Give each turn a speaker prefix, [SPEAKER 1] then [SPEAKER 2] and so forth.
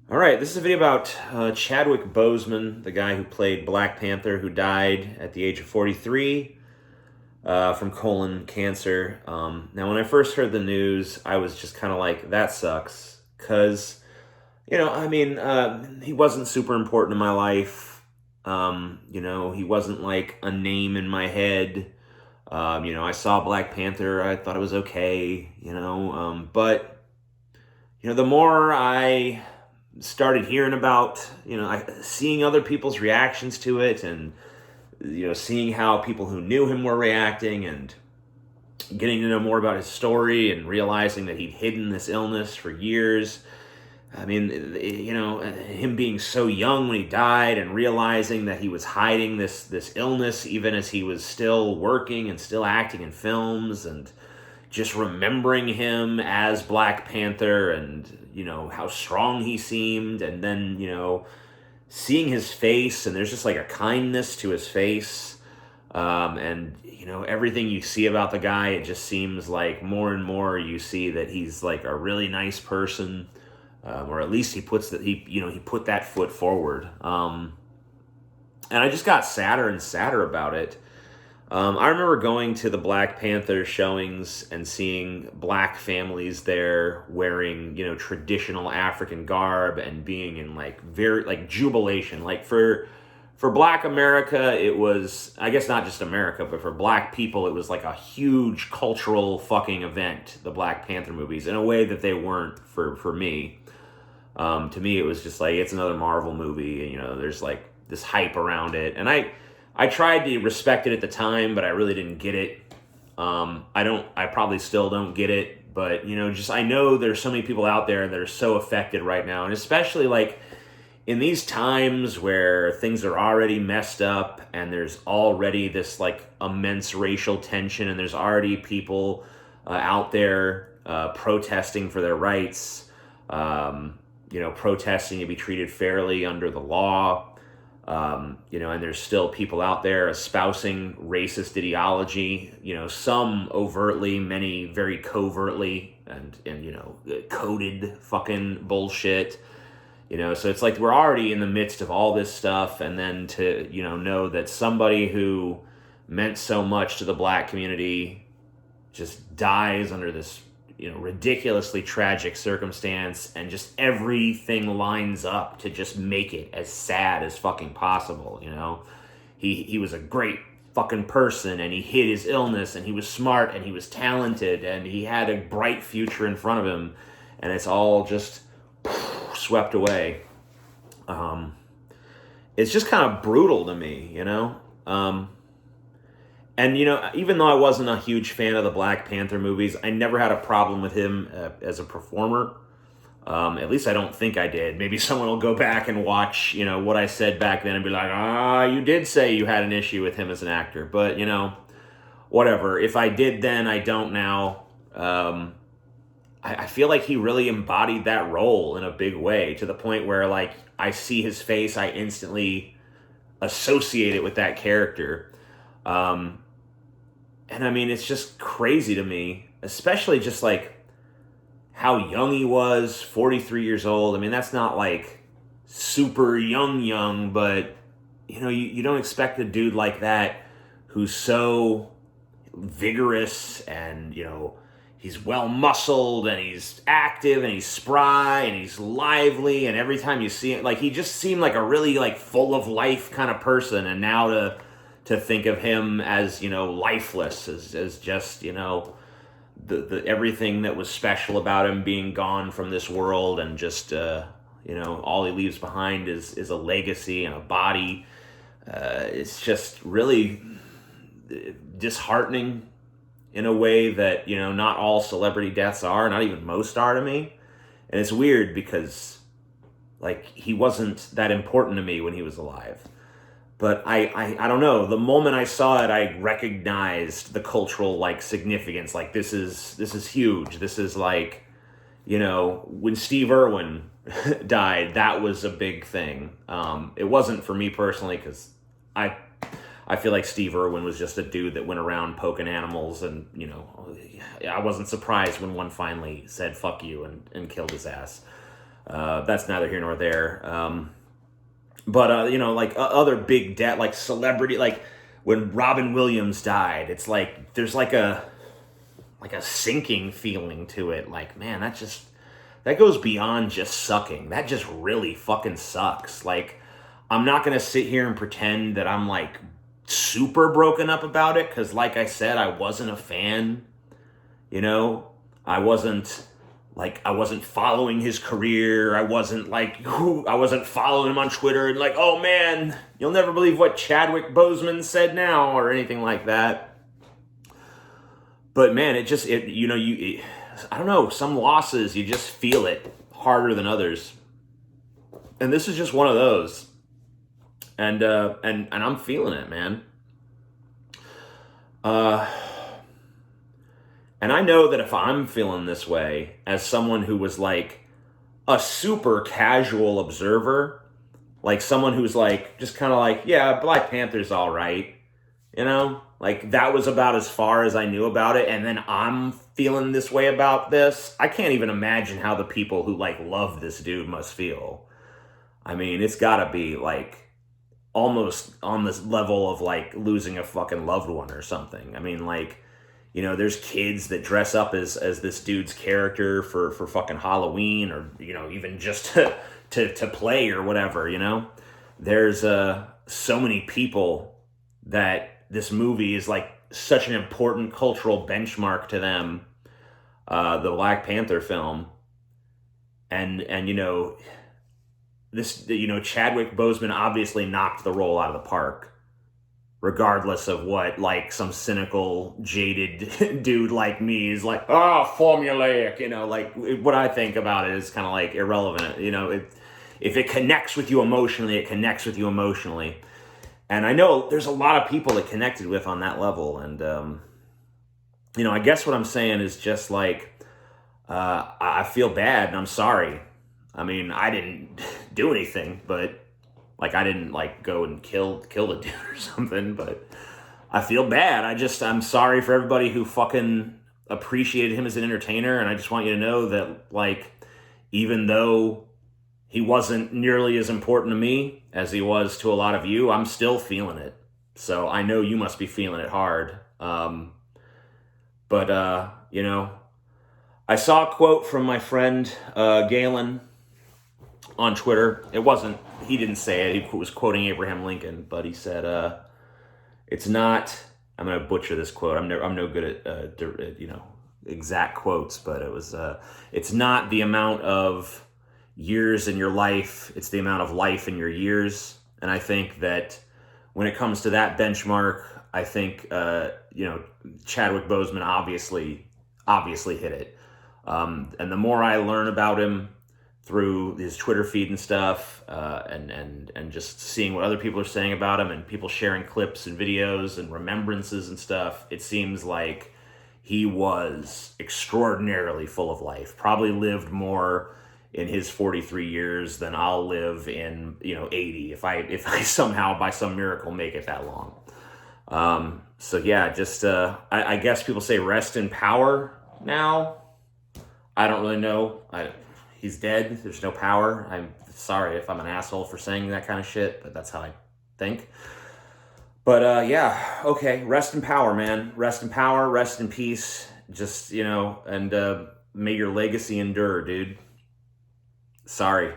[SPEAKER 1] All right, this is a video about Chadwick Boseman, the guy who played Black Panther, who died at the age of 43 from colon cancer. Now, when I first heard the news, I was just kind of like, that sucks. Because, he wasn't super important in my life. He wasn't like a name in my head. I saw Black Panther, I thought it was okay, but the more I started hearing about, seeing other people's reactions to it, and seeing how people who knew him were reacting, and getting to know more about his story, and realizing that he'd hidden this illness for years. Him being so young when he died, and realizing that he was hiding this illness even as he was still working and still acting in films, and just remembering him as Black Panther, and how strong he seemed, and then seeing his face, and there's just like a kindness to his face, and everything you see about the guy, it just seems like more and more you see that he's like a really nice person, or at least he put that foot forward, and I just got sadder and sadder about it. I remember going to the Black Panther showings and seeing black families there wearing, traditional African garb, and being in like very like jubilation. Like for Black America, it was, I guess not just America, but for black people, it was like a huge cultural fucking event, the Black Panther movies, in a way that they weren't for me. To me, it was just like, it's another Marvel movie, and there's like this hype around it, and I tried to respect it at the time, but I really didn't get it. I probably still don't get it, but I know there's so many people out there that are so affected right now, and especially like in these times where things are already messed up, and there's already this like immense racial tension, and there's already people out there protesting for their rights, protesting to be treated fairly under the law. And there's still people out there espousing racist ideology, some overtly, many very covertly, and coded fucking bullshit, so it's like we're already in the midst of all this stuff, and then to, know that somebody who meant so much to the black community just dies under this ridiculously tragic circumstance, and just everything lines up to just make it as sad as fucking possible. He was a great fucking person, and he hid his illness, and he was smart, and he was talented, and he had a bright future in front of him, and it's all just swept away. It's just kind of brutal to me. And, even though I wasn't a huge fan of the Black Panther movies, I never had a problem with him as a performer. At least I don't think I did. Maybe someone will go back and watch, what I said back then and be like, you did say you had an issue with him as an actor. But, whatever. If I did then, I don't now. I feel like he really embodied that role in a big way, to the point where, like, I see his face, I instantly associate it with that character. And I mean, it's just crazy to me, especially just like how young he was, 43 years old. I mean, that's not like super young, but you don't expect a dude like that who's so vigorous, and he's well muscled, and he's active, and he's spry, and he's lively, and every time you see it, like, he just seemed like a really like full of life kind of person, and now to think of him as lifeless, as just the everything that was special about him being gone from this world, and just all he leaves behind is a legacy and a body. It's just really disheartening in a way that not all celebrity deaths are, not even most are to me. And it's weird because like he wasn't that important to me when he was alive. But I don't know. The moment I saw it, I recognized the cultural like significance. Like, this is huge. This is like, when Steve Irwin died, that was a big thing. It wasn't for me personally, because I feel like Steve Irwin was just a dude that went around poking animals, and I wasn't surprised when one finally said "fuck you" and killed his ass. That's neither here nor there. But you know, like other big debt, like celebrity, like when Robin Williams died, it's like there's like a sinking feeling to it. Like, man, that goes beyond just sucking. That just really fucking sucks. Like, I'm not gonna sit here and pretend that I'm like super broken up about it, because like I said, I wasn't a fan. You know, I wasn't following his career. I wasn't following him on Twitter and like, oh man, you'll never believe what Chadwick Boseman said now, or anything like that. But man, I don't know, some losses, you just feel it harder than others. And this is just one of those. And I'm feeling it, man. And I know that if I'm feeling this way, as someone who was like a super casual observer, like someone who's like, just kind of like, yeah, Black Panther's all right, you know? Like, that was about as far as I knew about it, and then I'm feeling this way about this. I can't even imagine how the people who, like, love this dude must feel. I mean, it's gotta be, like, almost on this level of, like, losing a fucking loved one or something. I mean, like, you know, there's kids that dress up as this dude's character for fucking Halloween, or, you know, even just to play or whatever, you know? There's so many people that this movie is like such an important cultural benchmark to them, the Black Panther film. And you know, Chadwick Boseman obviously knocked the role out of the park, regardless of what, like, some cynical, jaded dude like me is like, oh, formulaic, you know, like, what I think about it is kind of, like, irrelevant, you know. If it connects with you emotionally, it connects with you emotionally. And I know there's a lot of people that connected with on that level, and, you know, I guess what I'm saying is just, like, I feel bad, and I'm sorry. I mean, I didn't do anything, but, like, I didn't, like, go and kill the dude or something, but I feel bad. I'm sorry for everybody who fucking appreciated him as an entertainer, and I just want you to know that, like, even though he wasn't nearly as important to me as he was to a lot of you, I'm still feeling it. So I know you must be feeling it hard. But you know, I saw a quote from my friend Galen on Twitter. He didn't say it, he was quoting Abraham Lincoln, but he said, it's not, I'm going to butcher this quote, I'm no good at, you know, exact quotes, but it was, it's not the amount of years in your life, it's the amount of life in your years. And I think that when it comes to that benchmark, I think, you know, Chadwick Boseman obviously hit it. And the more I learn about him through his Twitter feed and stuff, and just seeing what other people are saying about him, and people sharing clips and videos and remembrances and stuff, it seems like he was extraordinarily full of life. Probably lived more in his 43 years than I'll live in, you know, 80, if I somehow by some miracle make it that long. So yeah, just I guess people say rest in power now. I don't really know. He's dead. There's no power. I'm sorry if I'm an asshole for saying that kind of shit, but that's how I think. But yeah, okay, rest in power, man. Rest in power, rest in peace. Just, you know, and may your legacy endure, dude. Sorry.